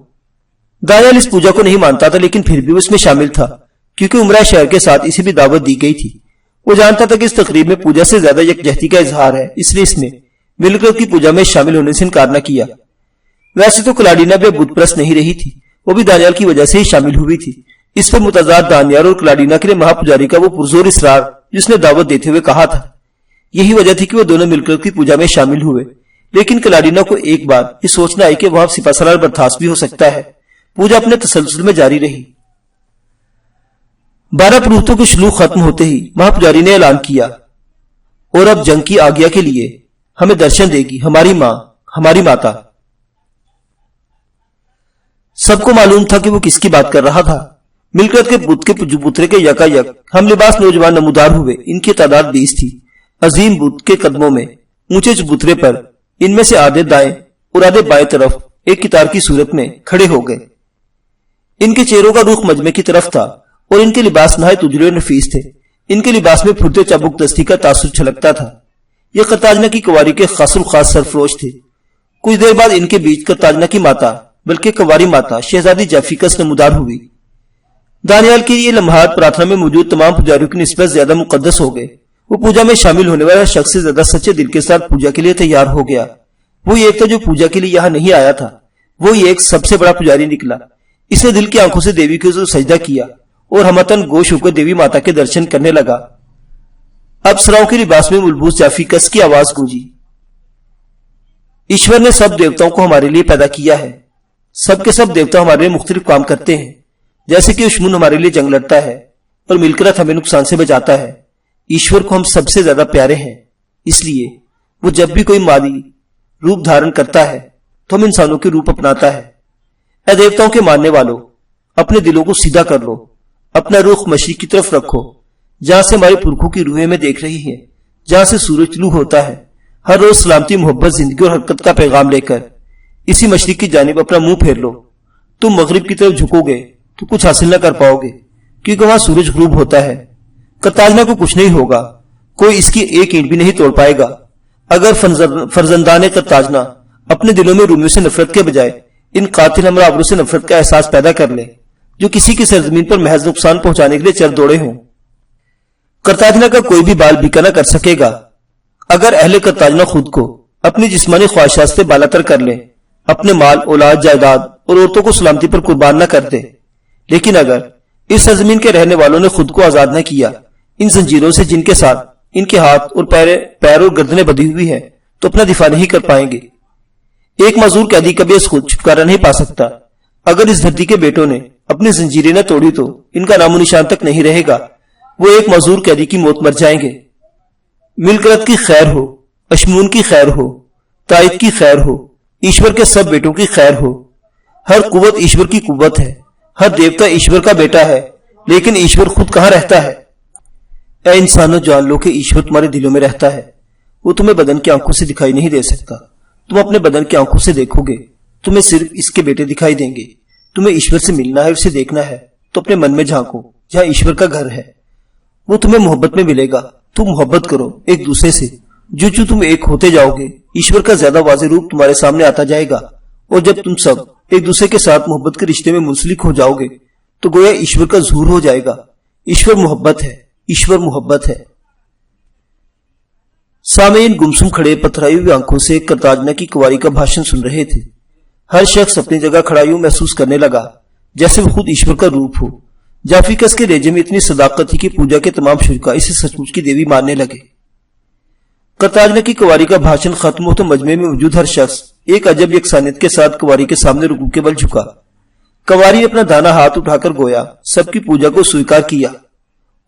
دانیال اس پوجا کو نہیں مانتا تھا، لیکن پھر بھی وہ اس میں شامل تھا کیونکہ عمرہ شہر کے ساتھ اسے بھی دعوت دی گئی تھی۔ وہ جانتا تھا کہ اس تقریب میں پوجا سے زیادہ یکجہتی کا اظہار ہے، اس لیے اس نے ملکرت کی پوجا میں شامل ہونے سے انکار نہ کیا۔ ویسے تو کلاڈینا بھی بت پرست نہیں رہی تھی، وہ بھی دانیال کی وجہ سے ہی شامل ہوئی تھی۔ اس پر متضاد دانیال اور کلاڈینا کے لیے مہا پجاری کا وہ پرزور اصرار جس نے دعوت دیتے ہوئے کہا تھا، یہی وجہ تھی کہ وہ دونوں ملکرت کی پوجا میں شامل ہوئے۔ لیکن کلاڈینا کو ایک بار یہ سوچنا آئی کہ وہاں سپہ سالار برتھاس بھی ہو سکتا ہے۔ پوجا اپنے تسلسل میں جاری رہی۔ 12 پروہتوں کے شلوک ختم ہوتے ہی مہا پجاری نے اعلان کیا، اور اب جنگ کی آگیا کے لیے ہمیں درشن دے گی ہماری ماں، ہماری ماتا۔ سب کو معلوم تھا کہ وہ کس کی بات کر رہا تھا۔ ملکرت کے بت کے چبوترے کے یکایک ہم لباس نوجوان نمودار ہوئے۔ ان کی تعداد 20 تھی۔ عظیم بت کے قدموں میں اونچے چبوترے پر ان میں سے آدھے دائیں اور آدھے بائیں طرف ایک قطار کی صورت میں کھڑے ہو گئے۔ ان کے چہروں کا رخ مجمع کی طرف تھا اور ان کے لباس نہایت اجلے اور نفیس تھے۔ ان کے لباس میں پھرتے چابک دستی کا تاثر چھلکتا تھا۔ یہ کرتاجنا کی کواری کے خاص الخاص سرفروش تھے۔ کچھ دیر بعد ان کے بیچ کرتاجنا کی ماتا بلکہ کواری ماتا شہزادی جیفیکس نمودار ہوئی۔ دانیال کے یہ لمحات پرارتھنا میں موجود تمام پجاریوں کی نسبت زیادہ مقدس ہو گئے۔ وہ پوجا میں شامل ہونے والا شخص سے زیادہ سچے دل کے ساتھ پوجا کے لیے تیار ہو گیا۔ وہ ایک تھا جو پوجا کے لیے یہاں نہیں آیا تھا، وہ ایک سب سے بڑا پجاری نکلا۔ اس نے دل کی آنکھوں سے دیوی کو سجدہ کیا اور ہمتن گوش ہو کر دیوی ماتا کے درشن کرنے لگا۔ اب سراؤں کے لباس میں ملبوس جافی کس کی آواز گونجی، ایشور نے سب دیوتاؤں کو ہمارے لیے پیدا کیا ہے۔ سب کے سب دیوتا ہمارے لیے مختلف کام کرتے ہیں، جیسے کہ اشمون ہمارے لیے جنگ لڑتا ہے اور ملکرت ہمیں نقصان سے بچاتا ہے۔ ایشور کو ہم سب سے زیادہ پیارے ہیں، اس لیے وہ جب بھی کوئی مادی روپ دھارن کرتا ہے تو ہم انسانوں کے روپ اپناتا ہے۔ اے دیوتاؤں کے ماننے والوں، اپنے دلوں کو سیدھا کر لو، اپنا رخ مشرق کی طرف رکھو، جہاں سے ہمارے پرکھوں کی روحیں میں دیکھ رہی ہیں، جہاں سے سورج طلوع ہوتا ہے، ہر روز سلامتی، محبت، زندگی اور حرکت کا پیغام لے کر اسی مشرق کی جانب اپنا منہ پھیر لو۔ تم مغرب کی طرف جھکو گے تو کچھ حاصل نہ کر پاؤ گے، کیونکہ وہاں سورج غروب ہوتا ہے۔ کرتاجنا کو کچھ نہیں ہوگا، کوئی اس کی ایک اینٹ بھی نہیں توڑ پائے گا۔ اگر فرزندان کرتاجنا اپنے دلوں میں رومیوں سے نفرت کے بجائے ان قاتل ہمراوروں سے نفرت کا احساس پیدا کر لیں جو کسی کی سرزمین پر محض نقصان پہنچانے کے لیے چل دوڑے ہوں، کرتاجنا کا کوئی بھی بال بیکا نہ کر سکے گا۔ اگر اہل کرتاجنا خود کو اپنی جسمانی خواہشات سے بالاتر کر لیں، اپنے مال، اولاد، جائیداد اور عورتوں کو سلامتی پر قربان نہ کر دے، لیکن اگر اس سرزمین کے رہنے والوں نے خود کو آزاد نہ کیا ان زنجیروں سے جن کے ساتھ ان کے ہاتھ اور پیر اور گردنیں بدھی ہوئی ہیں، تو اپنا دفاع نہیں کر پائیں گے۔ ایک معذور قیدی کبھی اس خود چھٹکارا نہیں پا سکتا۔ اگر اس دھرتی کے بیٹوں نے اپنی زنجیریں نہ توڑی تو ان کا نام و نشان تک نہیں رہے گا، وہ ایک معذور قیدی کی موت مر جائیں گے۔ ملکرت کی خیر ہو، اشمون کی خیر ہو، تائید کی خیر ہو، ایشور کے سب بیٹوں کی خیر ہو۔ ہر قوت ایشور کی قوت ہے، ہر دیوتا ایشور کا بیٹا ہے، لیکن ایشور خود کہاں رہتا ہے؟ اے انسانوں، جان لو کہ ایشور تمہارے دلوں میں رہتا ہے۔ وہ تمہیں بدن کی آنکھوں سے دکھائی نہیں دے سکتا، تم اپنے بدن کی آنکھوں سے دیکھو گے، تمہیں صرف اس کے بیٹے دکھائی دیں گے۔ تمہیں ایشور سے ملنا ہے، اسے دیکھنا ہے تو اپنے من میں جھانکو جہاں ایشور کا گھر ہے، وہ تمہیں محبت میں ملے گا۔ تم محبت کرو ایک دوسرے سے، جو تم ایک ہوتے جاؤ گے ایشور کا زیادہ واضح روپ تمہارے سامنے آتا جائے گا، اور جب تم سب ایک دوسرے کے ساتھ محبت کے رشتے میں منسلک ہو جاؤ گے تو گویا ایشور کا ظہور ہو جائے گا۔ ایشور محبت ہے، ایشور محبت ہے۔ سامعین گمسم کھڑے پتھرائی ہوئی آنکھوں سے کرتاجنا کی کواری کا بھاشن سن رہے تھے۔ ہر شخص اپنی جگہ کھڑا یوں محسوس کرنے لگا جیسے وہ خود ایشور کا روپ ہو۔ جافیکس کے ریجے میں اتنی صداقت تھی کہ پوجا کے تمام شرکا اسے سچ مچ کی دیوی ماننے لگے۔ کرتاجنا کی کواری کا بھاشن ختم ہو تو مجمع میں موجود ہر شخص ایک عجب یکسانیت کے ساتھ کواری کے سامنے رکوع کے بل جھکا۔ کواری نے اپنا دانا ہاتھ اٹھا کر گویا سب کی پوجا کو سویکار کیا،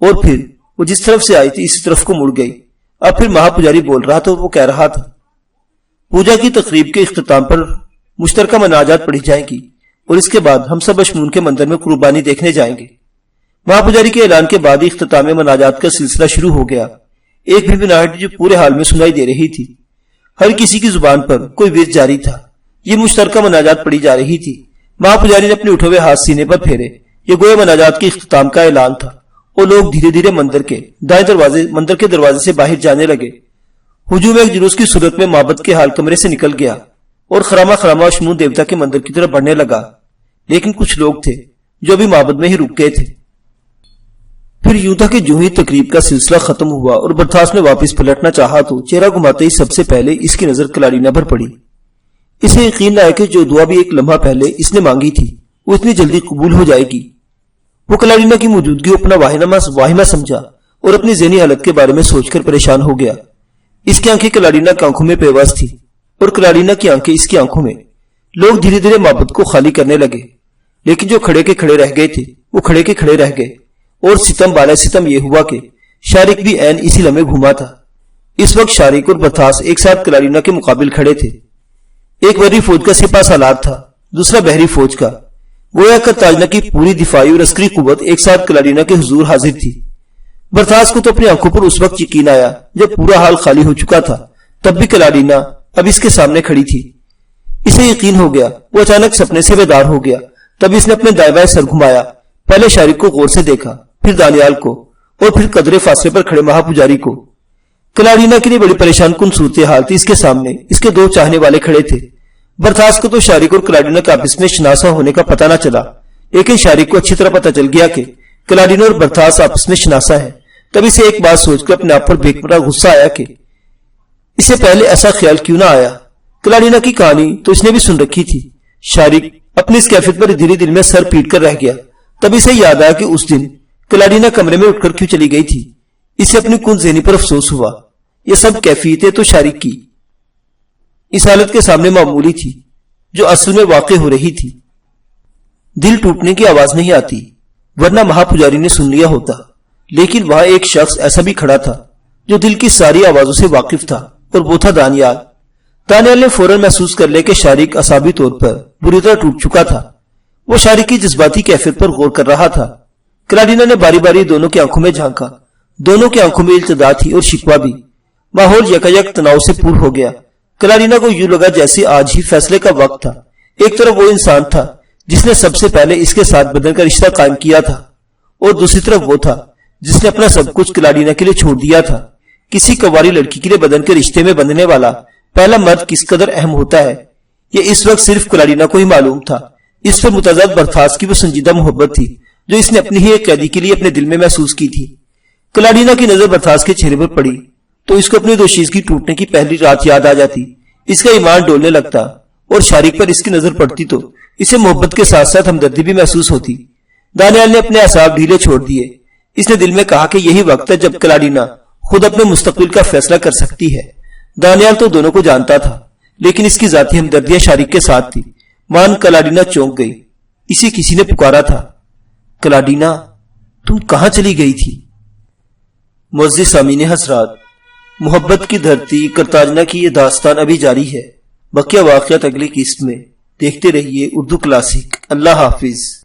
اور پھر وہ جس طرف سے آئی تھی اسی طرف کو مڑ گئی۔ اب پھر مہا پجاری بول رہا تھا اور وہ کہہ رہا تھا، پوجا کی تقریب کے اختتام پر مشترکہ مناجات پڑھی جائیں گی اور اس کے بعد ہم سب اشمون کے مندر میں قربانی دیکھنے جائیں گے۔ مہا پجاری کے اعلان کے بعد ہی اختتام مناجات کا سلسلہ شروع ہو گیا۔ ایک بھنبھناہٹ جو پورے حال میں سنائی دے رہی تھی، ہر کسی کی زبان پر کوئی ورد جاری تھا۔ یہ مشترکہ مناجات پڑھی جا رہی تھی۔ مہا پجاری نے اپنے اٹھے ہوئے ہاتھ سینے پر پھیرے، یہ گویا مناجات کے اختتام کا اعلان تھا، اور لوگ دھیرے دھیرے مندر کے دروازے سے باہر جانے لگے۔ ہجوم ایک جلوس کی صورت میں معبد کے حال کمرے سے نکل گیا اور خراما خراما اشمون دیوتا کے مندر کی طرف بڑھنے لگا، لیکن کچھ لوگ تھے جو ابھی معبد میں ہی رک گئے تھے۔ پھر یوں تھا کہ جو ہی تقریب کا سلسلہ ختم ہوا اور برتھاس نے واپس پلٹنا چاہا تو چہرہ گھماتے ہی سب سے پہلے اس کی نظر کلارینا پر پڑی۔ اسے یقین نہ آیا کہ جو دعا بھی ایک لمحہ پہلے اس نے مانگی تھی وہ اتنی جلدی قبول ہو جائے گی۔ وہ کلارینا کی موجودگی اپنا واہمہ سمجھا اور اپنی ذہنی حالت کے بارے میں سوچ کر پریشان ہو گیا۔ اس کی آنکھیں کلارینا کی آنکھوں میں پیوست تھی اور کلارینا کی آنکھیں اس کی آنکھوں میں۔ لوگ دھیرے دھیرے معبد کو خالی کرنے لگے، لیکن جو کھڑے کے کھڑے رہ گئے تھے وہ کھڑے کے کھڑے رہ گئے، اور ستم بالائے ستم یہ ہوا کہ شارک بھی عین اسی لمحے گھوما تھا۔ اس وقت شارک اور برتھاس ایک ساتھ کلارینا کے مقابل کھڑے تھے۔ ایک بحری فوج کا سپاہ سالار تھا، دوسرا بحری فوج کا۔ گویا کرتاجنا کی پوری دفاعی اور عسکری قوت ایک ساتھ کلارینا کے حضور حاضر تھی۔ برتھاس کو تو اپنی آنکھوں پر اس وقت یقین آیا جب پورا حال خالی ہو چکا تھا، تب بھی کلارینا اب اس کے سامنے کھڑی تھی۔ اسے یقین ہو گیا، وہ اچانک سپنے سے بیدار ہو گیا۔ تب اس نے اپنے دائیں بائیں سر گھمایا، پہلے شارک کو غور سے دیکھا، پھر دانیال کو، اور پھر قدرے فاصلے پر کھڑے مہا پجاری کو۔ کلارینا کے لیے بڑی پریشان کن صورتحال تھی۔ اس کے سامنے اس کے دو چاہنے والے کھڑے تھے۔ برتھاس کو تو شارک اور کلارینا کے آپس میں شناسا ہونے کا پتہ نہ چلا، لیکن شارق کو اچھی طرح پتہ چل گیا کہ کلاڈینا اور برتھاس آپس میں شناسا ہے۔ تب اسے ایک بات سوچ کر اپنے آپ پر بے پناہ غصہ آیا کہ اسے پہلے ایسا خیال کیوں نہ آیا۔ کلاڈینا کی کہانی تو اس نے بھی سن رکھی تھی۔ شارق اپنی اس کیفیت پر دھیرے دل میں سر پیٹ کر رہ گیا۔ تب اسے یاد آیا کہ اس دن کلاڈینا کمرے میں اٹھ کر کیوں چلی گئی تھی۔ اسے اپنی کن ذہنی پر افسوس ہوا۔ یہ سب کیفیتیں تو شارق کی اس حالت کے سامنے معمولی تھی جو اصل میں واقع ہو رہی تھی۔ دل ٹوٹنے کی آواز نہیں آتی، ورنہ مہا پجاری نے سن لیا ہوتا، لیکن وہاں ایک شخص ایسا بھی کھڑا تھا جو دل کی ساری آوازوں سے واقف تھا، اور وہ تھا دانیال۔ دانیال نے فوراً محسوس کر لیا کہ شارق اعصابی طور پر بری طرح ٹوٹ چکا تھا۔ وہ شارق کی جذباتی کیفیت پر غور کر رہا تھا۔ کلاڈینا نے باری باری دونوں کی آنکھوں میں جھانکا۔ دونوں کی آنکھوں میں التجا تھی اور شکوہ بھی۔ ماحول یکایک تناؤ سے پور ہو گیا۔ کلاڈینا کو یوں لگا جیسے آج ہی فیصلے کا وقت تھا۔ ایک طرف وہ انسان تھا جس نے سب سے پہلے اس کے ساتھ بدن کا رشتہ قائم کیا تھا، اور دوسری طرف وہ تھا جس نے اپنا سب کچھ کلاڈینا کے لیے چھوڑ دیا تھا۔ کسی کنواری لڑکی کے لیے بدن کے رشتے میں بندھنے والا پہلا مرد کس قدر اہم ہوتا ہے، یہ اس وقت صرف کلاڈینا کو ہی معلوم تھا۔ اس پر متضاد برتھاس کی وہ سنجیدہ محبت تھی جو اس نے اپنی ہی ایک قیدی کے لیے اپنے دل میں محسوس کی تھی۔ کلاڈینا کی نظر برتھاس کے چہرے پر پڑی تو اس کو اپنی دوشیزگی ٹوٹنے کی پہلی رات یاد آ جاتی۔ اس کا ایمان ڈولنے لگتا، اور شارق پر اس کی نظر پڑتی تو اسے محبت کے ساتھ ساتھ ہمدردی بھی محسوس ہوتی۔ دانیال نے اپنے اعصاب ڈھیلے چھوڑ دیے۔ اس نے دل میں کہا کہ یہی وقت ہے جب کلاڈینا خود اپنے مستقبل کا فیصلہ کر سکتی ہے۔ دانیال تو دونوں کو جانتا تھا، لیکن اس کی ذاتی ہمدردیاں شارق کے ساتھ تھی۔ مان کلاڈینا چونک گئی۔ اسے کسی نے پکارا تھا، کلاڈینا تم کہاں چلی گئی تھی؟ معزز سامعین حضرات، محبت کی دھرتی کرتاجنا کی یہ داستان ابھی جاری ہے۔ بقیہ واقعات اگلی قسط میں۔ دیکھتے رہیے اردو کلاسک۔ اللہ حافظ۔